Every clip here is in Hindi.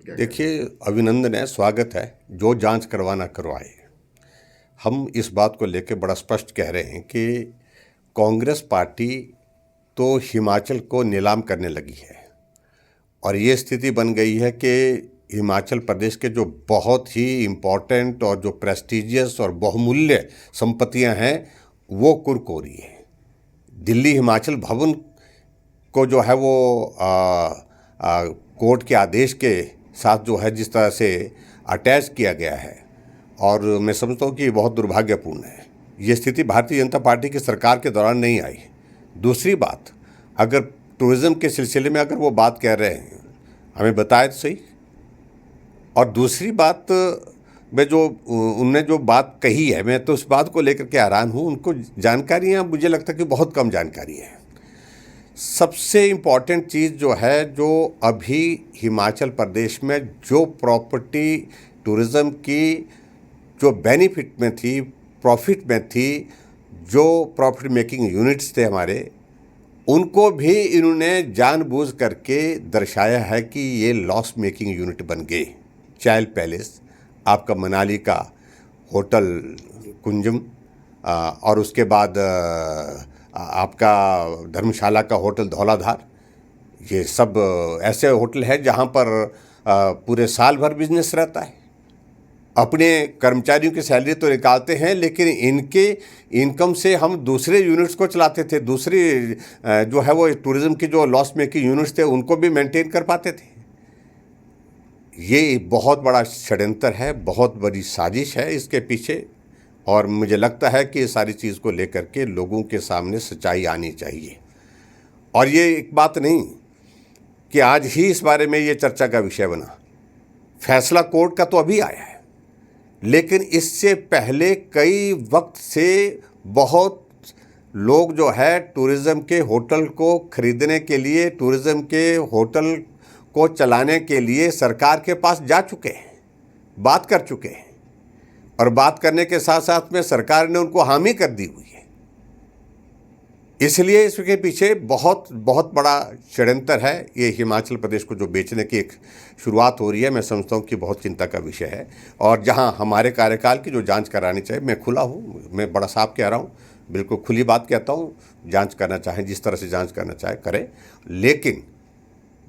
क्या देखिए, अभिनंदन है, स्वागत है। जो जांच करवाना करवाए। हम इस बात को लेकर बड़ा स्पष्ट कह रहे हैं कि कांग्रेस पार्टी तो हिमाचल को नीलाम करने लगी है और ये स्थिति बन गई है कि हिमाचल प्रदेश के जो बहुत ही इम्पोर्टेंट और जो प्रेस्टिजियस और बहुमूल्य संपत्तियां हैं वो कुरकोरी है। दिल्ली हिमाचल भवन को जो है वो कोर्ट के आदेश के साथ जो है जिस तरह से अटैच किया गया है, और मैं समझता हूँ कि ये बहुत दुर्भाग्यपूर्ण है। ये स्थिति भारतीय जनता पार्टी की सरकार के दौरान नहीं आई। दूसरी बात, अगर टूरिज़्म के सिलसिले में अगर वो बात कह रहे हैं, हमें बताए तो सही। और दूसरी बात में जो उनने जो बात कही है, मैं तो उस बात को लेकर के हैरान हूँ। उनको जानकारियाँ मुझे लगता है कि बहुत कम जानकारी है। सबसे इम्पॉर्टेंट चीज़ जो है, जो अभी हिमाचल प्रदेश में जो प्रॉपर्टी टूरिज़्म की जो बेनिफिट में थी, प्रॉफिट में थी, जो प्रॉफिट मेकिंग यूनिट्स थे हमारे, उनको भी इन्होंने जानबूझ करके दर्शाया है कि ये लॉस मेकिंग यूनिट बन गए। चाइल्ड पैलेस, आपका मनाली का होटल कुंजम, और उसके बाद आपका धर्मशाला का होटल धौलाधार, ये सब ऐसे होटल हैं जहाँ पर पूरे साल भर बिजनेस रहता है। अपने कर्मचारियों की सैलरी तो निकालते हैं, लेकिन इनके इनकम से हम दूसरे यूनिट्स को चलाते थे। दूसरी जो है वो टूरिज़्म की जो लॉस मेकिंग यूनिट्स थे उनको भी मेंटेन कर पाते थे। ये बहुत बड़ा षड्यंत्र है, बहुत बड़ी साजिश है इसके पीछे, और मुझे लगता है कि इस सारी चीज़ को लेकर के लोगों के सामने सच्चाई आनी चाहिए। और ये एक बात नहीं कि आज ही इस बारे में ये चर्चा का विषय बना। फैसला कोर्ट का तो अभी आया है, लेकिन इससे पहले कई वक्त से बहुत लोग जो है टूरिज़्म के होटल को खरीदने के लिए, टूरिज़्म के होटल को चलाने के लिए सरकार के पास जा चुके हैं, बात कर चुके हैं, और बात करने के साथ साथ में सरकार ने उनको हामी कर दी हुई है। इसलिए इसके पीछे बहुत बहुत बड़ा षड्यंत्र है। ये हिमाचल प्रदेश को जो बेचने की एक शुरुआत हो रही है, मैं समझता हूँ कि बहुत चिंता का विषय है। और जहाँ हमारे कार्यकाल की जो जांच करानी चाहिए, मैं खुला हूँ, मैं बड़ा साफ कह रहा हूँ, बिल्कुल खुली बात कहता हूँ। जांच करना चाहें, जिस तरह से जांच करना चाहे करें, लेकिन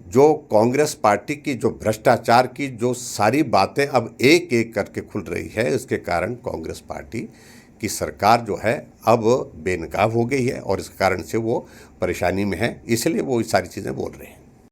जो कांग्रेस पार्टी की जो भ्रष्टाचार की जो सारी बातें अब एक एक करके खुल रही है, इसके कारण कांग्रेस पार्टी की सरकार जो है अब बेनकाब हो गई है और इस कारण से वो परेशानी में है। इसलिए वो ये सारी चीज़ें बोल रहे हैं।